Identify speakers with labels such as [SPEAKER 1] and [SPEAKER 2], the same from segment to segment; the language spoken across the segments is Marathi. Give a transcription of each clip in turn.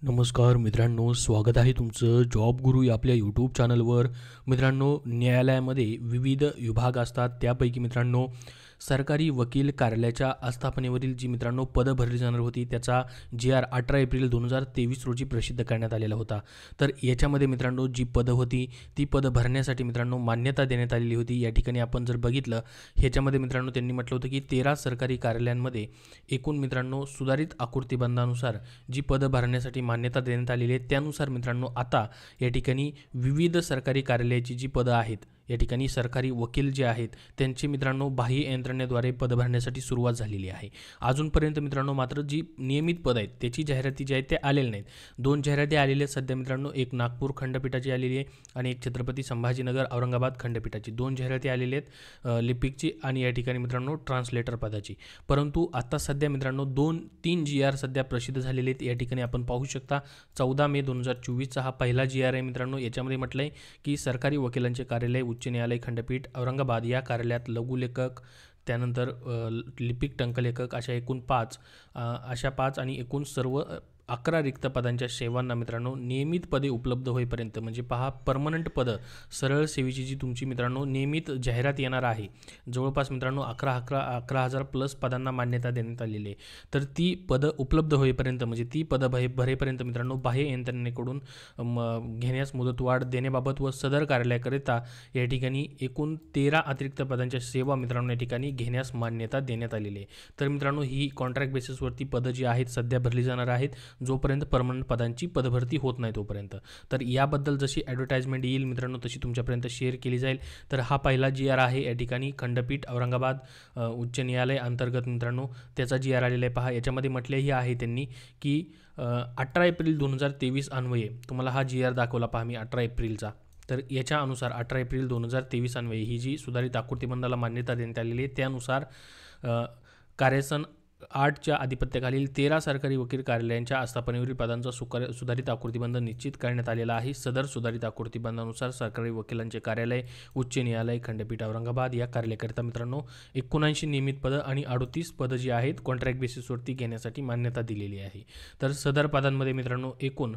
[SPEAKER 1] नमस्कार मित्रांनो, स्वागत आहे तुमचं जॉब गुरु या आपल्या यूट्यूब चॅनलवर. मित्रांनो, न्यायालयामध्ये विविध विभाग असतात. त्यापैकी मित्रांनो सरकारी वकील कार्यालयाच्या आस्थापनेवरील जी मित्रांनो पदं भरली जाणार होती त्याचा GR 18 एप्रिल 2023 रोजी प्रसिद्ध करण्यात आलेला होता. तर याच्यामध्ये मित्रांनो जी पदं होती ती पदं भरण्यासाठी मित्रांनो मान्यता देण्यात आलेली होती. या ठिकाणी आपण जर बघितलं ह्याच्यामध्ये मित्रांनो त्यांनी म्हटलं होतं की 13 सरकारी कार्यालयांमध्ये एकूण मित्रांनो सुधारित आकृतीबंधानुसार जी पदं भरण्यासाठी मान्यता देण्यात आलेली आहे त्यानुसार मित्रांनो आता या ठिकाणी विविध सरकारी कार्यालयाची जी पदं आहेत या ठिकाणी सरकारी वकील जे आहेत त्यांची मित्रांनो बाह्य यंत्रणेद्वारे पद भरण्यासाठी सुरुवात झालेली आहे. अजूनपर्यंत मित्रांनो मात्र जी नियमित पद आहेत त्याची जाहिराती जी आहेत ते आलेल्या नाहीत. 2 जाहिराती आलेल्या आहेत सध्या मित्रांनो, एक नागपूर खंडपीठाची आलेली आहे आणि एक छत्रपती संभाजीनगर औरंगाबाद खंडपीठाची. 2 जाहिराती आलेल्या आहेत लिपिकची आणि या ठिकाणी मित्रांनो ट्रान्सलेटर पदाची. परंतु आता सध्या मित्रांनो 2-3 GR सध्या प्रसिद्ध झालेले आहेत. या ठिकाणी आपण पाहू शकता 14 मे 2024 हा पहिला GR आहे मित्रांनो. याच्यामध्ये म्हटलं आहे की सरकारी वकिलांचे कार्यालय उच्च न्यायालय खंडपीठ औरंगाबाद या कार्यालयात लघुलेखक, त्यानंतर लिपिक टंकलेखक अशा एकूण 5 आणि एकूण सर्व 11 रिक्त पदांच्या सेवांना मित्रांनो नियमित पदे उपलब्ध होईपर्यंत म्हणजे पहा परमनंट पदं सरळ सेवेची जी तुमची मित्रांनो नियमित जाहिरात येणार आहे जवळपास मित्रांनो 11,000 प्लस पदांना मान्यता देण्यात आलेली आहे. तर ती पदं उपलब्ध होईपर्यंत म्हणजे ती पदं भरेपर्यंत मित्रांनो बाह्य यंत्रणेकडून घेण्यास मुदतवाढ देण्याबाबत व सदर कार्यालयाकरिता या ठिकाणी एकूण 13 अतिरिक्त पदांच्या सेवा मित्रांनो या ठिकाणी घेण्यास मान्यता देण्यात आलेली आहे. तर मित्रांनो ही कॉन्ट्रॅक्ट बेसिसवरती पदं जी आहेत सध्या भरली जाणार आहेत जोपर्यंत परमनंट पदांची पदभरती होत नाही तोपर्यंत. तर याबद्दल जशी ॲडव्हर्टाइजमेंट येईल मित्रांनो तशी तुमच्यापर्यंत शेअर केली जाईल. तर हा पहिला GR आहे या ठिकाणी खंडपीठ औरंगाबाद उच्च न्यायालय अंतर्गत मित्रांनो त्याचा GR आलेला आहे. पहा याच्यामध्ये म्हटलेही आहे त्यांनी की 18 एप्रिल 2023 अन्वये तुम्हाला हा GR दाखवला पहा मी 18 एप्रिलचा. तर याच्या अनुसार 18 एप्रिल 2023 अन्वये ही जी सुधारित आकृतीबंधाला मान्यता देण्यात आलेली आहे त्यानुसार कार्यसन 8च्या आधिपत्याखालील 13 सरकारी वकील कार्यालयांच्या आस्थापनेवरील पदांचा सुधारित आकृतीबंध निश्चित करण्यात आलेला आहे. सदर सुधारित आकृतीबंधानुसार सरकारी वकिलांचे कार्यालय उच्च न्यायालय खंडपीठ औरंगाबाद या कार्यालयाकरिता मित्रांनो 79 नियमित पदं आणि 38 पदं जी आहेत कॉन्ट्रॅक्ट बेसिसवरती घेण्यासाठी मान्यता दिलेली आहे. तर सदर पदांमध्ये मित्रांनो एकूण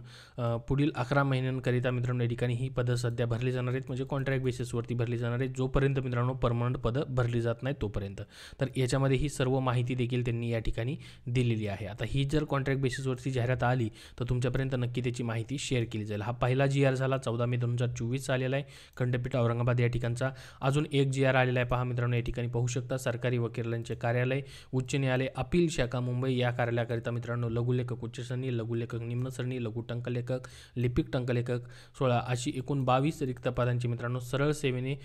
[SPEAKER 1] पुढील 11 महिन्यांकरिता मित्रांनो या ठिकाणी ही पदं सध्या भरली जाणार आहेत म्हणजे कॉन्ट्रॅक्ट बेसिसवरती भरली जाणार आहेत जोपर्यंत मित्रांनो परमनंट पदं भरली जात नाही तोपर्यंत. तर याच्यामध्ये ही सर्व माहिती देखील त्यांनी या ठिकाणी दिलेली आहे. आता ही जर कॉन्ट्रॅक्ट बेसिसवरती जाहिरात आली तर तुमच्यापर्यंत नक्की त्याची माहिती शेअर केली जाईल. हा पहिला GR झाला 14 मे 2024 आलेला आहे खंडपीठ औरंगाबाद या ठिकाणचा. अजून एक GR आलेला आहे पहा मित्रांनो या ठिकाणी पाहू शकता सरकारी वकिलांचे कार्यालय उच्च न्यायालय अपील शाखा मुंबई या कार्यालयाकरिता मित्रांनो लघुलेखक उच्च श्रेणी, लघुलेखक निम्न श्रेणी, लघु टंकलेखक, लिपिक टंकलेखक 16 अशी एकूण 22 रिक्त पदांची मित्रांनो सरळ सेवेने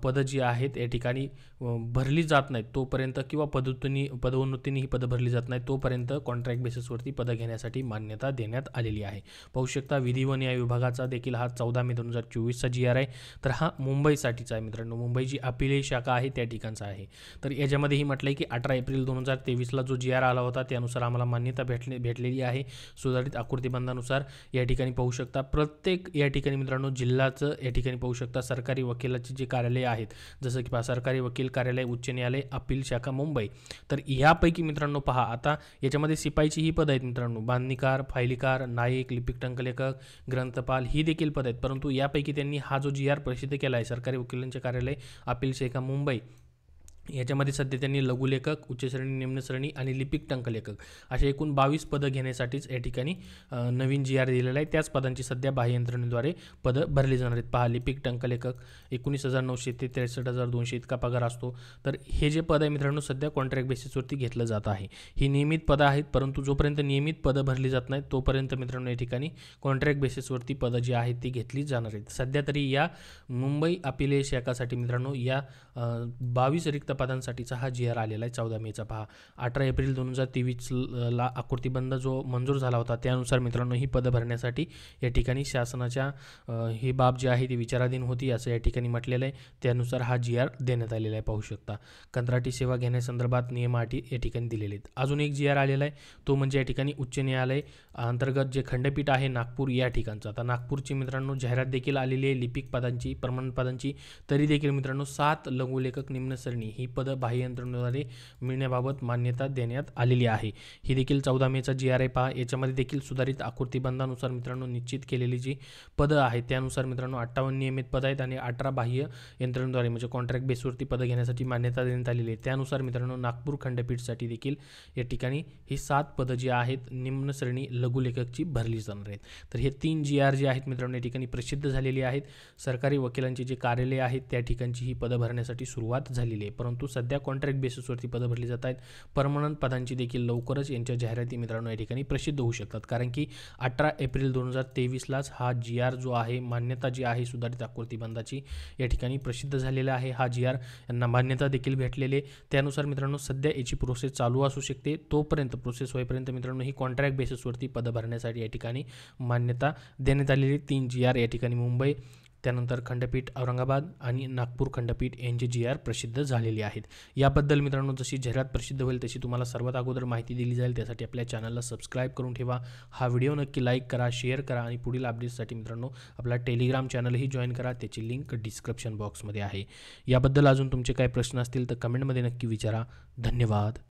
[SPEAKER 1] पदं जी आहेत या ठिकाणी भरली जात नाहीत तोपर्यंत किंवा पदोन्नतीने ही पदं भरली जात नाही तोपर्यंत कॉन्ट्रॅक्ट बेसिसवरती पदं घेण्यासाठी मान्यता देण्यात आलेली आहे. पाहू शकता विधी व न्याय विभागाचा देखील हा 14 मे 2024चा GR आहे. तर हा मुंबईसाठीचा आहे मित्रांनो, मुंबई जी अपील शाखा आहे त्या ठिकाणचा आहे. तर याच्यामध्येही म्हटलं आहे की 18 एप्रिल 2023ला जो GR आला होता त्यानुसार आम्हाला मान्यता भेटलेली आहे सुधारित आकृतीबंधानुसार. या ठिकाणी पाहू शकता प्रत्येक या ठिकाणी मित्रांनो जिल्ह्याचं या ठिकाणी पाहू शकता सरकारी वकिलाची जी कार्यालय आहेत जसं की सरकारी वकील कार्यालय उच्च न्यायालय अपील शाखा मुंबई. तर यापैकी मित्रांनो पहा आता याच्यामध्ये शिपाईची ही पदं आहेत मित्रांनो, बांधणीकार, फायलीकार, नाईक, लिपिक टंकलेखक, ग्रंथपाल ही देखील पदं आहेत. परंतु यापैकी त्यांनी हा जो GR प्रसिद्ध केला आहे सरकारी वकिलांचे कार्यालय अपील शाखा मुंबई याच्यामध्ये सध्या त्यांनी लघुलेखक उच्च श्रेणी, निम्न श्रेणी आणि लिपिक टंकलेखक अशा एकूण 22 पदं घेण्यासाठीच या ठिकाणी नवीन GR दिलेला आहे. त्याच पदांची सध्या बाह्य यंत्रणेद्वारे पदं भरली जाणार आहेत. पहा लिपिक टंकलेखक 19,900 ते 63,200 इतका पगार असतो. तर हे जे पद आहे मित्रांनो सध्या कॉन्ट्रॅक्ट बेसिसवरती घेतलं जात आहे. ही नियमित पदं आहेत परंतु जोपर्यंत नियमित पदं भरली जात नाहीत तोपर्यंत मित्रांनो या ठिकाणी कॉन्ट्रॅक्ट बेसिसवरती पदं जी आहेत ती घेतली जाणार आहेत. सध्या तरी या मुंबई अपील शाखासाठी मित्रांनो या 22 रिक्त पदांसाठीचा हा GR आलेला आहे 14 मेचा. पहा 18 एप्रिल 2023ला आकृतीबंध जो मंजूर झाला होता त्यानुसार मित्रांनो ही पदं भरण्यासाठी या ठिकाणी शासनाच्या ही बाब जी आहे ती विचाराधीन होती असं या ठिकाणी म्हटलेलं आहे. त्यानुसार हा GR देण्यात आलेला आहे. पाहू शकता कंत्राटी सेवा घेण्यासंदर्भात नियम अटी या ठिकाणी दिलेले आहेत. अजून एक GR आलेला आहे तो म्हणजे या ठिकाणी उच्च न्यायालय अंतर्गत जे खंडपीठ आहे नागपूर या ठिकाणचं. आता नागपूरची मित्रांनो जाहिरात देखील आलेली आहे लिपिक पदांची परमनंट पदांची. तरी देखील मित्रांनो 7 लघुलेखक निम्न श्रेणी ही पदं बाह्य यंत्रणेद्वारे मिळण्याबाबत मान्यता देण्यात आलेली आहे. ही देखील 14 मेचा जी आर आहे पहा. याच्यामध्ये देखील सुधारित आकृतीबंधानुसार मित्रांनो निश्चित केलेली जी पदं आहेत त्यानुसार मित्रांनो 58 नियमित पदं आहेत आणि 18 बाह्य यंत्रणेद्वारे म्हणजे कॉन्ट्रॅक्ट बेसवरती पदं घेण्यासाठी मान्यता देण्यात आलेली आहे. त्यानुसार मित्रांनो नागपूर खंडपीठसाठी देखील या ठिकाणी ही 7 पदं जी आहेत निम्न श्रेणी लघुलेखकची भरली जाणार आहेत. तर हे 3 जी आर जे आहेत मित्रांनो या ठिकाणी प्रसिद्ध झालेली आहेत. सरकारी वकिलांची जे कार्यालय आहेत त्या ठिकाणची ही पदं भरण्यासाठी सुरुवात झालेली आहे. परंतु सध्या कॉन्ट्रॅक्ट बेसिसवरती पदं भरली जात आहेत. परमनंट पदांची देखील लवकरच यांच्या जाहिराती मित्रांनो या ठिकाणी प्रसिद्ध होऊ शकतात, कारण की 18 एप्रिल 2023लाच हा जी आर जो आहे मान्यता जी आहे सुधारित आकृतीबंधाची या ठिकाणी प्रसिद्ध झालेला आहे. हा जी आर यांना मान्यता देखील भेटलेली आहे. त्यानुसार मित्रांनो सध्या याची प्रोसेस चालू असू शकते. तोपर्यंत प्रोसेस होईपर्यंत मित्रांनो ही कॉन्ट्रॅक्ट बेसिसवरती पदं भरण्यासाठी या ठिकाणी मान्यता देण्यात आलेली 3 जी आर या ठिकाणी मुंबई, त्यानंतर खंडपीठ औरंगाबाद आणि नागपूर खंडपीठ यांचे जी आर प्रसिद्ध झालेली आहेत. याबद्दल मित्रांनो जशी जाहिरात प्रसिद्ध होईल तशी तुम्हाला सर्वात अगोदर माहिती दिली जाईल. त्यासाठी आपल्या चॅनलला सबस्क्राईब करून ठेवा. हा व्हिडिओ नक्की लाईक करा, शेअर करा आणि पुढील अपडेट्ससाठी मित्रांनो आपला टेलिग्राम चॅनलही जॉईन करा. त्याची लिंक डिस्क्रिप्शन बॉक्समध्ये आहे. याबद्दल अजून तुमचे काही प्रश्न असतील तर कमेंटमध्ये नक्की विचारा. धन्यवाद.